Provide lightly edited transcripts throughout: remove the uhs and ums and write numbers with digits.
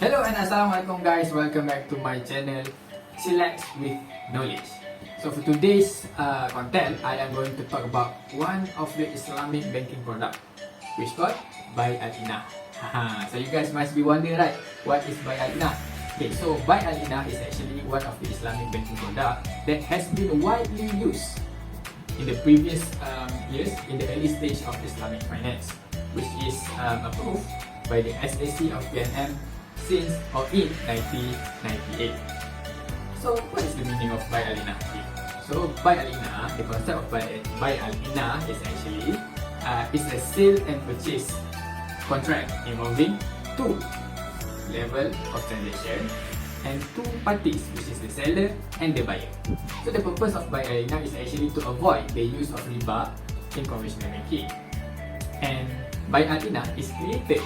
Hello and Assalamualaikum guys, welcome back to my channel Chillax with Knowledge. So for today's content, I am going to talk about one of the Islamic banking product which called Buy Al-Inah. So you guys must be wondering, right, what is Buy Al-Inah? Okay, so Buy Al-Inah is actually one of the Islamic banking product that has been widely used in the previous years in the early stage of Islamic finance, which is approved by the SAC of PNM since or in 1998. So what is the meaning of Buy Al-Inah? So Buy Al-Inah, the concept of Buy Al-Inah is actually is a sale and purchase contract involving two level of transaction and two parties, which is the seller and the buyer. So the purpose of Buy Al-Inah is actually to avoid the use of riba in conventional banking. And Buy Al-Inah is created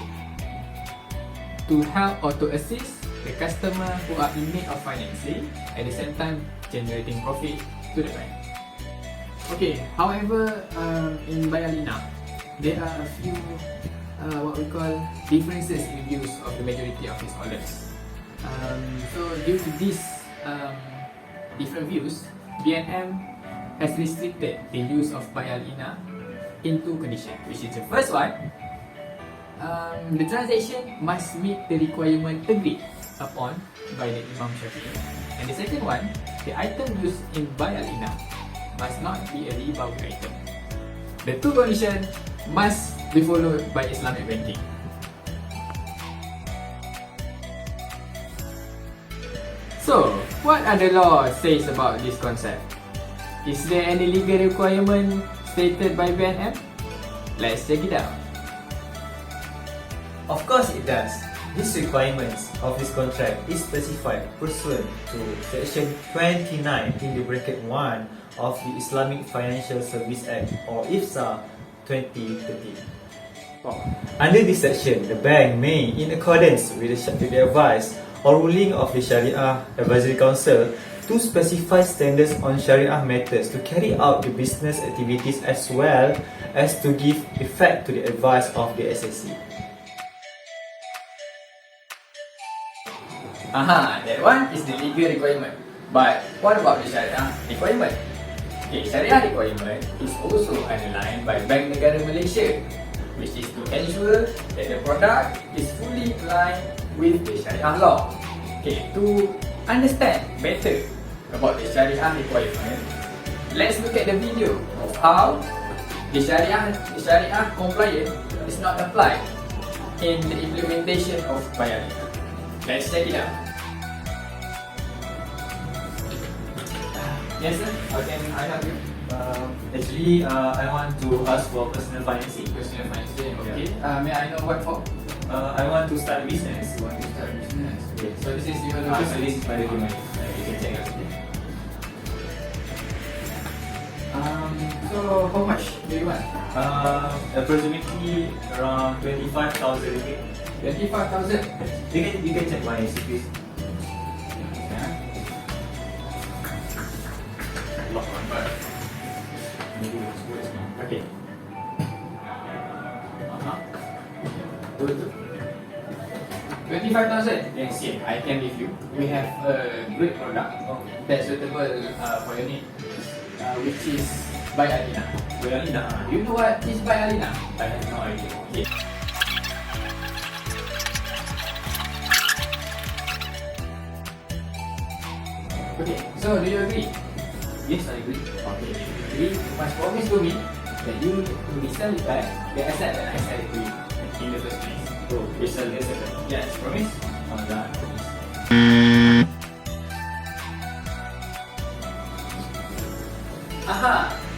to help or to assist the customer who are in need of financing, at the same time generating profit to the bank. Okay, however, in Buy Al-Inah, there are a few what we call differences in views of the majority of its holders. So due to these different views, BNM has restricted the use of Buy Al-Inah in two conditions, which is the first one, the transaction must meet the requirement agreed upon by the Imam Shafi'i. And the second one, the item used in Buy Al-Inah must not be a ribawi item. The two conditions must be followed by Islamic banking. So, what are the law says about this concept? Is there any legal requirement stated by BNM? Let's check it out. Of course it does. These requirements of this contract is specified pursuant to Section 29 in the bracket 1 of the Islamic Financial Service Act, or IFSA 2013. Under this section, the bank may, in accordance with the advice or ruling of the Shariah Advisory Council, to specify standards on Shariah matters to carry out the business activities as well as to give effect to the advice of the SAC. That one is the legal requirement. But what about the Shariah requirement? Okay, Shariah requirement is also underlined by Bank Negara Malaysia, which is to ensure that the product is fully aligned with the Shariah law. Okay, to understand better about the Shariah requirement, let's look at the video of how the Shariah compliance is not applied in the implementation of Buy Al-Inah. Let's check it out. Yes sir, how can I help you? Actually, I want to ask for personal financing. Personal financing, okay. May I know what for? I want to start a business. You want to start a business? Okay. So this is your So this is my document. You can check it. So how much do you want? Approximately around 25,000 ringgit. 25,000. You can check my receipt. Lock number. Okay. Good. 25,000. Yes, yeah, I can give you. We have a great product that's suitable for your need, which is Buy Al-Inah. Buy Al-Inah. You know what is Buy Al-Inah? I have no idea. Okay. Okay, so do you agree? Yes, I agree. Okay, if you agree, you must promise to me that you will resell it back the asset that I sell it to you in the first place. So, we sell this again. Yes, promise? Yeah, promise.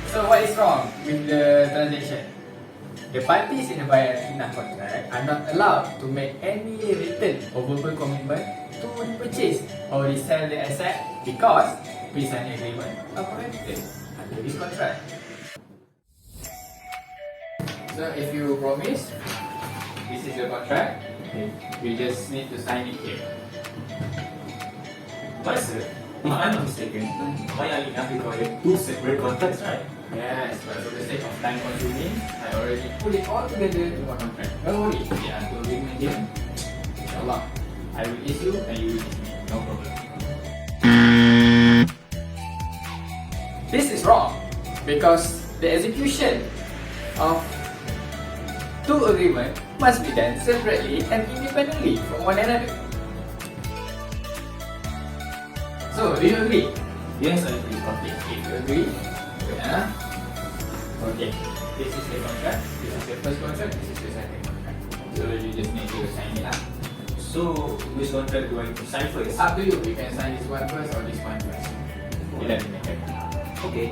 So what is wrong with the transaction? The parties in the Buy Al-Inah contract are not allowed to make any written or verbal commitment to purchase or resell the asset because pre-signing agreement are prohibited under this contract. So if you promise, this is your contract, you just need to sign it here. But sir, if I'm not mistaken, Buy Al-Inah requires two separate contracts, right? Yes, but for the sake of time consuming, I already put it all together in one contract. Don't worry, the agreement here, inshallah, I will ease you and you will ease me. No problem. This is wrong because the execution of two agreements must be done separately and independently from one another. So, do you agree? Yes, I agree. Okay, if you agree, yeah. Okay, this is the contract, this is the first contract, this is the second contract. So you just need to sign it up. So, which contract do I need to sign first? Up to you, you can sign this one first or this one first. It doesn't matter. Okay.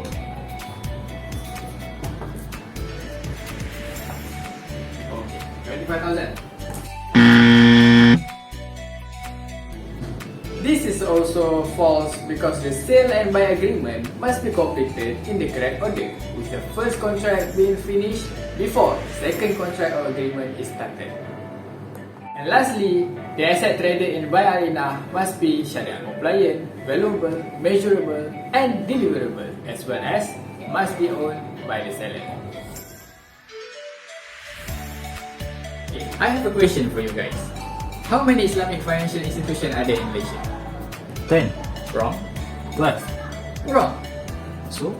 Okay, 25,000. This is also false because the sale and buy agreement must be completed in the correct order, with the first contract being finished before second contract or agreement is started. And lastly, the asset traded in buy arena must be Shariah compliant, valuable, measurable, and deliverable, as well as must be owned by the seller. Okay, I have a question for you guys. How many Islamic financial institutions are there in Malaysia? 10. Wrong. 12. Wrong. So?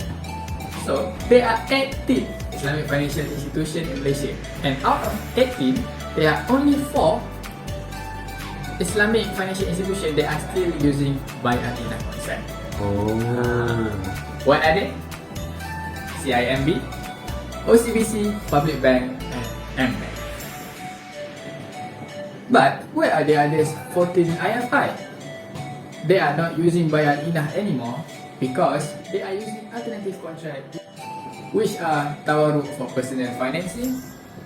So, there are 18 Islamic financial institutions in Malaysia. And out of 18, there are only 4 Islamic financial institutions that are still using buy and Inah concept. Oh. What are they? CIMB, OCBC, Public Bank, and MBank. But where are the others 14 IFI? They are not using buy and Inah anymore because they are using alternative contract, which are tawaruk for personal financing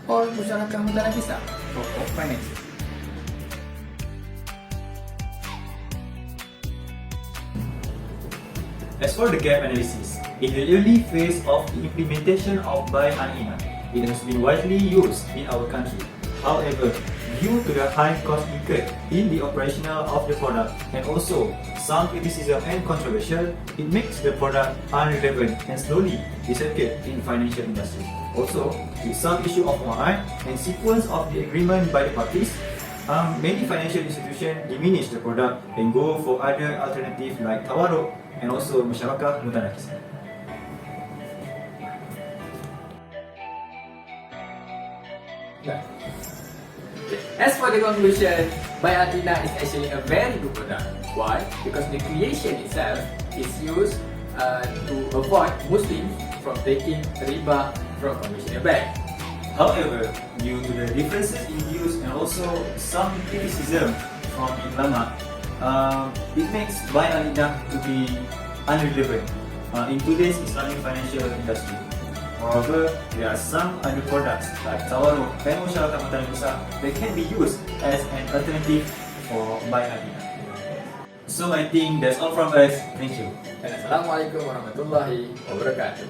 or musyarakah mutanafisah for financing. As for the gap analysis, in the early phase of the implementation of buy and Inah, it has been widely used in our country. However, due to the high cost incurred in the operational of the product and also some criticism and controversial, it makes the product unrelevant and slowly disappeared in financial industry. Also, with some issue of mu'ahad and sequence of the agreement by the parties, many financial institutions diminish the product and go for other alternatives like tawaruk and also musyarakah mutanafisah. As for the conclusion, buy and Inah is actually a very good product. Why? Because the creation itself is used to avoid Muslims from taking riba from conventional bank. However, due to the differences in views and also some criticism from ulama, it makes buy and Inah to be unrelevant in today's Islamic financial industry. Moreover, there are some other products like tawaruk and musyarakah mutanafisah that can be used as an alternative for buy and Inah. So I think that's all from us. Thank you. Assalamualaikum warahmatullahi wabarakatuh.